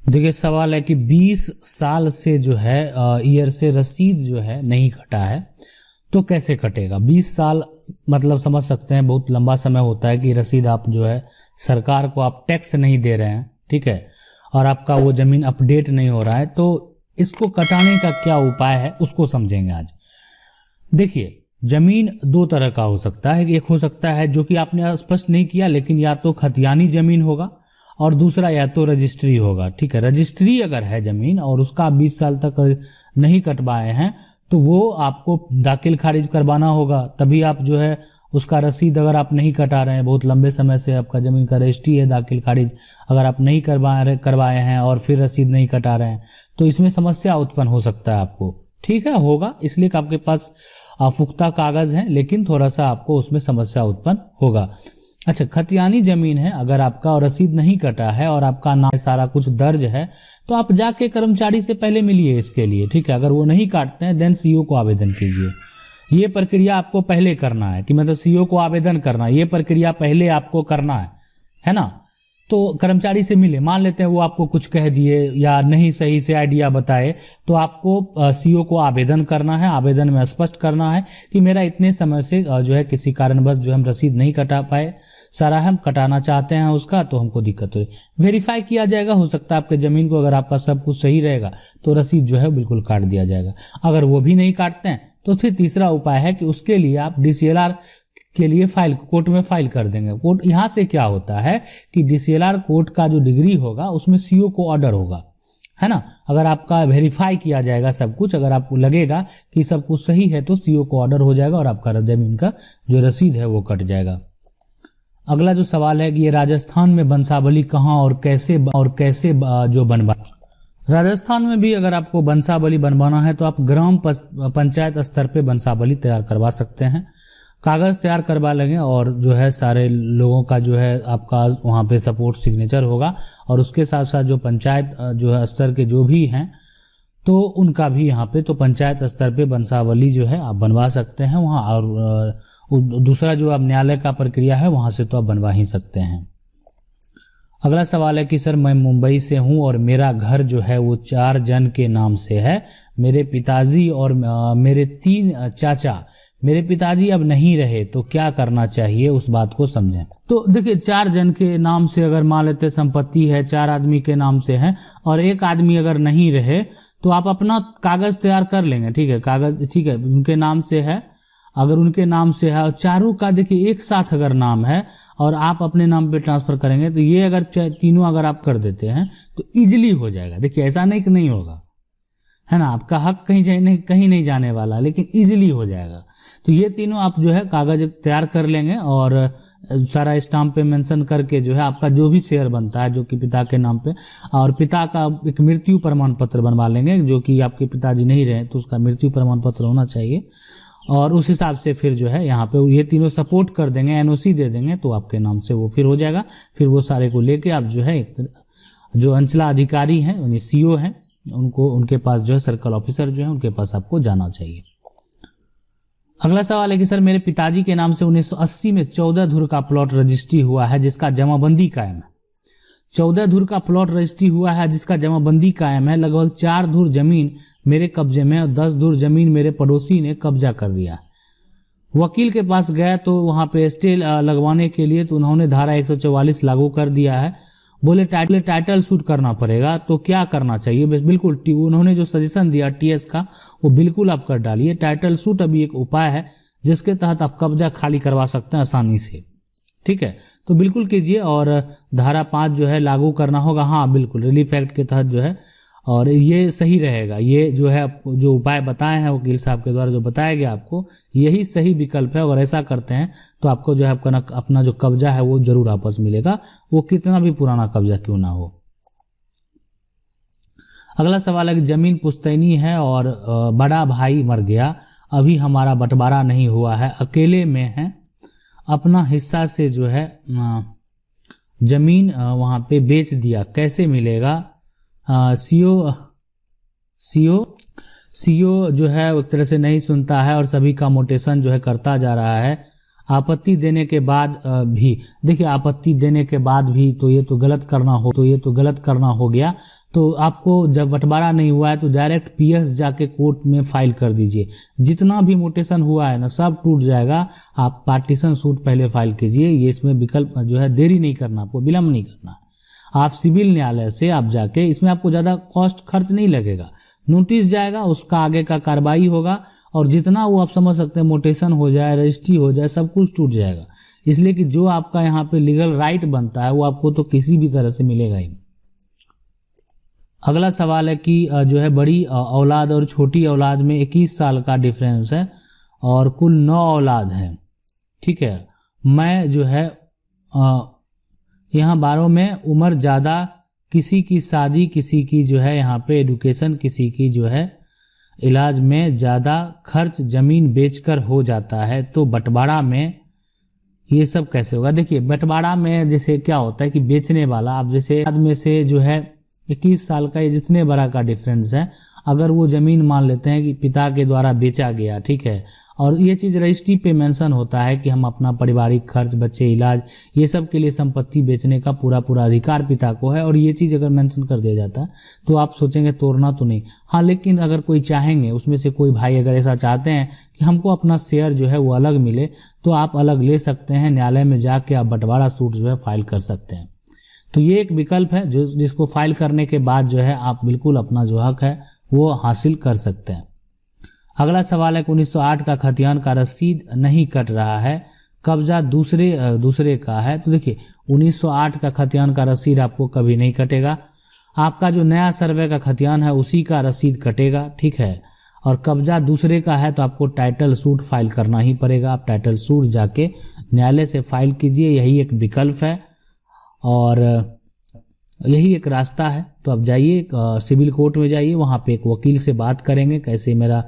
देखिए सवाल है कि 20 साल से जो है ईयर से रसीद जो है नहीं कटा है तो कैसे कटेगा। 20 साल मतलब समझ सकते हैं बहुत लंबा समय होता है कि रसीद आप जो है सरकार को आप टैक्स नहीं दे रहे हैं, ठीक है, और आपका वो जमीन अपडेट नहीं हो रहा है, तो इसको कटाने का क्या उपाय है उसको समझेंगे आज। देखिए जमीन दो तरह का हो सकता है, एक हो सकता है जो कि आपने स्पष्ट नहीं किया, लेकिन या तो खतियानी जमीन होगा और दूसरा या तो रजिस्ट्री होगा, ठीक है। रजिस्ट्री अगर है जमीन और उसका आप 20 साल तक नहीं कटवाए हैं तो वो आपको दाखिल खारिज करवाना होगा, तभी आप जो है उसका रसीद अगर आप नहीं कटा रहे हैं, बहुत लंबे समय से आपका जमीन का रजिस्ट्री है, दाखिल खारिज अगर आप नहीं करवाए हैं और फिर रसीद नहीं कटा रहे हैं तो इसमें समस्या उत्पन्न हो सकता है आपको, ठीक है, होगा, इसलिए कि आपके पास पुख्ता कागज है लेकिन थोड़ा सा आपको उसमें समस्या उत्पन्न होगा। अच्छा, खतियानी जमीन है, अगर आपका रसीद नहीं कटा है और आपका नाम सारा कुछ दर्ज है तो आप जाके कर्मचारी से पहले मिलिए इसके लिए, ठीक है। अगर वो नहीं काटते हैं देन सीओ को आवेदन कीजिए। ये प्रक्रिया आपको पहले करना है कि मतलब सीओ को आवेदन करना, ये प्रक्रिया पहले आपको करना है ना। तो कर्मचारी से मिले, मान लेते हैं वो आपको कुछ कह दिए या नहीं सही से आइडिया बताए तो आपको सीओ को आवेदन करना है। आवेदन में स्पष्ट करना है कि मेरा इतने समय से जो है किसी कारणवश जो हम रसीद नहीं कटा पाए, सारा हम कटाना चाहते हैं उसका, तो हमको दिक्कत हुई। वेरीफाई किया जाएगा, हो सकता है आपके जमीन को अगर आपका सब कुछ सही रहेगा तो रसीद जो है बिल्कुल काट दिया जाएगा। अगर वो भी नहीं काटते हैं तो फिर तीसरा उपाय है कि उसके लिए आप डीसीएलआर के लिए फाइल कोर्ट में फाइल कर देंगे। कोर्ट यहाँ से क्या होता है कि डीसीएलआर कोर्ट का जो डिग्री होगा उसमें सीओ को ऑर्डर होगा, है ना। अगर आपका वेरीफाई किया जाएगा सब कुछ, अगर आपको लगेगा कि सब कुछ सही है तो सीओ को ऑर्डर हो जाएगा और आपका जमीन का जो रसीद है वो कट जाएगा। अगला जो सवाल है कि ये राजस्थान में वंशावली कहाँ और कैसे जो बनवा। राजस्थान में भी अगर आपको वंशावली बनवाना है तो आप ग्राम पंचायत स्तर पे वंशावली तैयार करवा सकते हैं। कागज तैयार करवा लेंगे और जो है सारे लोगों का जो है आपका वहाँ पे सपोर्ट सिग्नेचर होगा और उसके साथ साथ जो पंचायत जो है स्तर के जो भी हैं तो उनका भी यहाँ पे तो पंचायत स्तर पे वंशावली जो है आप बनवा सकते हैं वहाँ। और दूसरा जो अब न्यायालय का प्रक्रिया है वहाँ से तो आप बनवा ही सकते हैं। अगला सवाल है कि सर मैं मुंबई से हूँ और मेरा घर जो है वो 4 जन के नाम से है, मेरे पिताजी और मेरे 3 चाचा, मेरे पिताजी अब नहीं रहे तो क्या करना चाहिए उस बात को समझें। तो देखिए 4 जन के नाम से अगर मान लेते संपत्ति है 4 आदमी के नाम से है और एक आदमी अगर नहीं रहे तो आप अपना कागज तैयार कर लेंगे, ठीक है, कागज ठीक है उनके नाम से है, अगर उनके नाम से है और चारों का देखिए एक साथ अगर नाम है और आप अपने नाम पे ट्रांसफर करेंगे तो ये अगर तीनों अगर आप कर देते हैं तो इजीली हो जाएगा। देखिए ऐसा नहीं कि नहीं होगा, है ना, आपका हक कहीं नहीं जाने वाला, लेकिन इजीली हो जाएगा। तो ये तीनों आप जो है कागज तैयार कर लेंगे और सारा स्टाम्प पे मेंशन करके जो है आपका जो भी शेयर बनता है जो कि पिता के नाम पे, और पिता का एक मृत्यु प्रमाण पत्र बनवा लेंगे, जो कि आपके पिताजी नहीं रहे तो उसका मृत्यु प्रमाण पत्र होना चाहिए और उस हिसाब से फिर जो है यहाँ पे ये तीनों सपोर्ट कर देंगे, एनओसी दे देंगे तो आपके नाम से वो फिर हो जाएगा। फिर वो सारे को लेके आप जो है जो अंचलाधिकारी हैं यानी सीओ हैं उनको उनके पास जो है सर्कल ऑफिसर जो है उनके पास आपको जाना चाहिए। अगला सवाल है कि सर मेरे पिताजी के नाम से 1980 में 14 धुर का प्लॉट रजिस्ट्री हुआ है जिसका जमाबंदी कायम है। 14 धुर का प्लॉट रजिस्ट्री हुआ है जिसका जमाबंदी कायम है। लगभग 4 धुर जमीन मेरे कब्जे में और 10 धुर जमीन मेरे पड़ोसी ने कब्जा कर लिया है। वकील के पास गया तो वहां पे स्टे लगवाने के लिए तो उन्होंने धारा 144 लागू कर दिया है। बोले टाइटल शूट करना पड़ेगा, तो क्या करना चाहिए। बिल्कुल उन्होंने जो सजेशन दिया टीएस का वो बिल्कुल आप कर डालिए। टाइटल शूट अभी एक उपाय है जिसके तहत आप कब्जा खाली करवा सकते हैं आसानी से, ठीक है, तो बिल्कुल कीजिए। और धारा 5 जो है लागू करना होगा, हाँ बिल्कुल रिलीफ एक्ट के तहत जो है, और ये सही रहेगा। ये जो है जो उपाय बताए हैं वकील साहब के द्वारा जो बताया गया आपको यही सही विकल्प है। अगर ऐसा करते हैं तो आपको जो है अपना जो कब्जा है वो जरूर वापस मिलेगा, वो कितना भी पुराना कब्जा क्यों ना हो। अगला सवाल है कि जमीन पुश्तैनी है और बड़ा भाई मर गया, अभी हमारा बंटवारा नहीं हुआ है, अकेले में है, अपना हिस्सा से जो है जमीन वहां पे बेच दिया, कैसे मिलेगा। सीओ जो है एक तरह से नहीं सुनता है और सभी का मोटेशन जो है करता जा रहा है। आपत्ति देने के बाद भी देखिए, आपत्ति देने के बाद भी तो ये तो गलत करना हो गया। तो आपको जब बंटवारा नहीं हुआ है तो डायरेक्ट पीएस जाके कोर्ट में फाइल कर दीजिए। जितना भी म्यूटेशन हुआ है ना सब टूट जाएगा। आप पार्टीशन सूट पहले फाइल कीजिए। ये इसमें विकल्प जो है देरी नहीं करना, आपको विलंब नहीं करना है। आप सिविल न्यायालय से आप जाके, इसमें आपको ज़्यादा कॉस्ट खर्च नहीं लगेगा। नोटिस जाएगा, उसका आगे का कार्रवाई होगा और जितना वो आप समझ सकते हैं म्यूटेशन हो जाए, रजिस्ट्री हो जाए, सब कुछ टूट जाएगा। इसलिए कि जो आपका यहाँ पे लीगल राइट बनता है वो आपको तो किसी भी तरह से मिलेगा ही। अगला सवाल है कि जो है बड़ी औलाद और छोटी औलाद में 21 साल का डिफरेंस है और कुल 9 औलाद हैं, ठीक है। मैं जो है यहाँ 12 में उम्र ज़्यादा, किसी की शादी, किसी की जो है यहाँ पे एडुकेशन, किसी की जो है इलाज में ज़्यादा खर्च ज़मीन बेचकर हो जाता है, तो बंटवारा में ये सब कैसे होगा? देखिए, बंटवारा में जैसे क्या होता है कि बेचने वाला, आप जैसे आदमी से जो है 21 साल का, ये जितने बड़ा का डिफरेंस है, अगर वो ज़मीन मान लेते हैं कि पिता के द्वारा बेचा गया, ठीक है, और ये चीज़ रजिस्ट्री पे मेंशन होता है कि हम अपना पारिवारिक खर्च, बच्चे इलाज, ये सब के लिए संपत्ति बेचने का पूरा अधिकार पिता को है, और ये चीज़ अगर मेंशन कर दिया जाता है तो आप सोचेंगे तोड़ना तो नहीं। हाँ, लेकिन अगर कोई चाहेंगे, उसमें से कोई भाई अगर ऐसा चाहते हैं कि हमको अपना शेयर जो है वो अलग मिले, तो आप अलग ले सकते हैं। न्यायालय में जाके आप बंटवारा सूट जो है फाइल कर सकते हैं। तो ये एक विकल्प है जिसको फाइल करने के बाद जो है आप बिल्कुल अपना जो हक है वो हासिल कर सकते हैं। अगला सवाल है 1908 का खतियान का रसीद नहीं कट रहा है, कब्जा दूसरे का है। तो देखिए, 1908 का खतियान का रसीद आपको कभी नहीं कटेगा। आपका जो नया सर्वे का खतियान है उसी का रसीद कटेगा, ठीक है। और कब्जा दूसरे का है तो आपको टाइटल सूट फाइल करना ही पड़ेगा। आप टाइटल सूट जाके न्यायालय से फाइल कीजिए, यही एक विकल्प है और यही एक रास्ता है। तो आप जाइए सिविल कोर्ट में जाइए, वहाँ पे एक वकील से बात करेंगे कैसे मेरा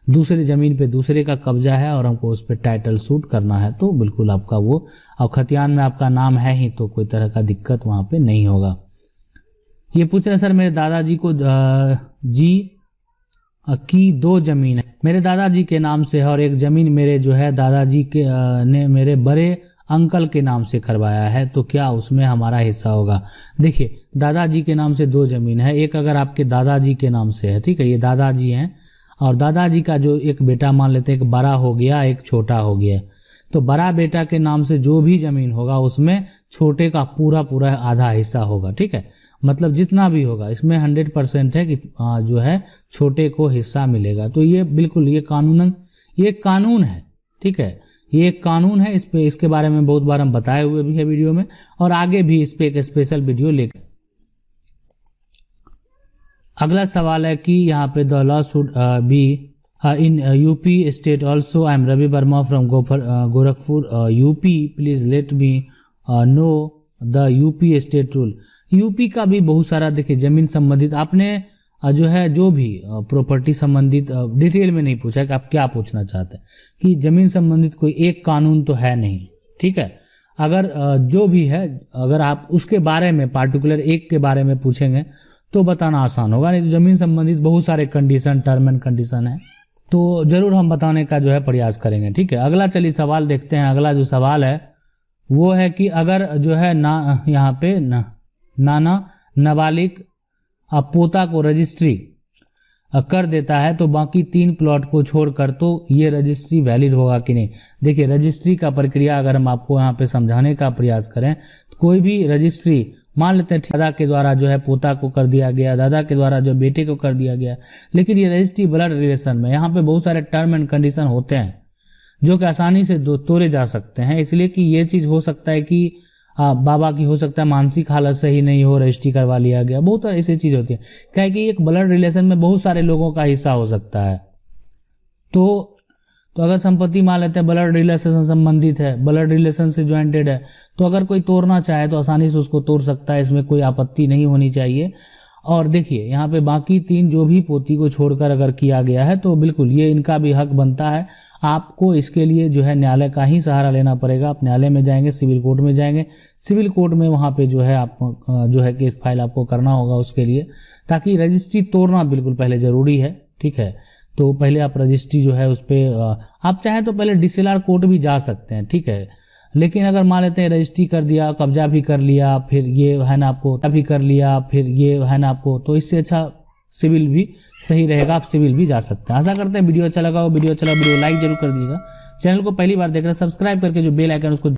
दूसरे ज़मीन पे दूसरे का कब्जा है और हमको उस पर टाइटल सूट करना है, तो बिल्कुल आपका वो, और खतियान में आपका नाम है ही तो कोई तरह का दिक्कत वहाँ पे नहीं होगा। ये पूछ रहे सर, मेरे दादाजी को की 2 जमीन है, मेरे दादाजी के नाम से है और एक ज़मीन मेरे जो है दादाजी के ने मेरे बड़े अंकल के नाम से करवाया है, तो क्या उसमें हमारा हिस्सा होगा? देखिए, दादाजी के नाम से 2 जमीन है, एक अगर आपके दादाजी के नाम से है, ठीक है, ये दादाजी हैं, और दादाजी का जो एक बेटा मान लेते हैं, एक बड़ा हो गया एक छोटा हो गया, तो बड़ा बेटा के नाम से जो भी जमीन होगा उसमें छोटे का पूरा आधा हिस्सा होगा, ठीक है। मतलब जितना भी होगा इसमें 100% है कि जो है छोटे को हिस्सा मिलेगा। तो ये बिल्कुल ये कानून है, ठीक है, ये एक कानून है। इसके बारे में बहुत बार हम बताए हुए भी है वीडियो में, और आगे भी इस पे एक स्पेशल वीडियो लेकर। अगला सवाल है कि यहाँ पे the law should be in UP state also. I am Ravi Varma from Gorakhpur UP, please let me know the UP state rule. UP का भी बहुत सारा, देखिए, जमीन संबंधित आपने जो है जो भी प्रॉपर्टी संबंधित डिटेल में नहीं पूछा कि आप क्या पूछना चाहते हैं, कि जमीन संबंधित कोई एक कानून तो है नहीं, ठीक है। अगर जो भी है, अगर आप उसके बारे में पार्टिकुलर एक के बारे में पूछेंगे तो बताना आसान होगा, नहीं तो जमीन संबंधित बहुत सारे कंडीशन, टर्म एंड कंडीशन है, तो जरूर हम बताने का जो है प्रयास करेंगे, ठीक है। अगला चलिए सवाल देखते हैं। अगला जो सवाल है वो है कि अगर जो है ना यहाँ पे नाना नाबालिग पोता को रजिस्ट्री कर देता है तो बाकी 3 प्लॉट को छोड़कर, तो ये रजिस्ट्री वैलिड होगा कि नहीं? देखिए, रजिस्ट्री का प्रक्रिया अगर हम आपको यहाँ पे समझाने का प्रयास करें तो कोई भी रजिस्ट्री मान लेते हैं दादा के द्वारा जो है पोता को कर दिया गया, दादा के द्वारा जो बेटे को कर दिया गया, लेकिन ये रजिस्ट्री ब्लड रिलेशन में यहाँ पे बहुत सारे टर्म एंड कंडीशन होते हैं जो कि आसानी से तोड़े जा सकते हैं। इसलिए कि ये चीज हो सकता है कि बाबा की हो सकता है मानसिक हालत सही नहीं हो, रजिस्ट्री करवा लिया गया, बहुत ऐसी चीज होती है। क्या कि एक ब्लड रिलेशन में बहुत सारे लोगों का हिस्सा हो सकता है, तो अगर संपत्ति मान लेते हैं ब्लड रिलेशन से संबंधित है, ब्लड रिलेशन से ज्वाइंटेड है, तो अगर कोई तोड़ना चाहे तो आसानी से उसको तोड़ सकता है, इसमें कोई आपत्ति नहीं होनी चाहिए। और देखिए, यहाँ पे बाकी 3 जो भी पोती को छोड़कर अगर किया गया है तो बिल्कुल ये इनका भी हक बनता है। आपको इसके लिए जो है न्यायालय का ही सहारा लेना पड़ेगा। आप न्यायालय में जाएंगे, सिविल कोर्ट में जाएंगे, सिविल कोर्ट में वहाँ पे जो है आप जो है केस फाइल आपको करना होगा उसके लिए, ताकि रजिस्ट्री तोड़ना बिल्कुल पहले जरूरी है, ठीक ठीक है। तो पहले आप रजिस्ट्री जो है उस पर आप चाहे तो पहले DCLR कोर्ट भी जा सकते हैं, ठीक है। लेकिन अगर मान लेते हैं रजिस्ट्री कर दिया, कब्जा भी कर लिया, फिर ये है ना आपको भी कर लिया, फिर ये है ना आपको, तो इससे अच्छा सिविल भी सही रहेगा, आप सिविल भी जा सकते हैं। आशा करते हैं वीडियो अच्छा लगा हो। वीडियो लाइक जरूर कर दीजिएगा। चैनल को पहली बार देख रहे हैं सब्सक्राइब करके जो बेल आइकन उसको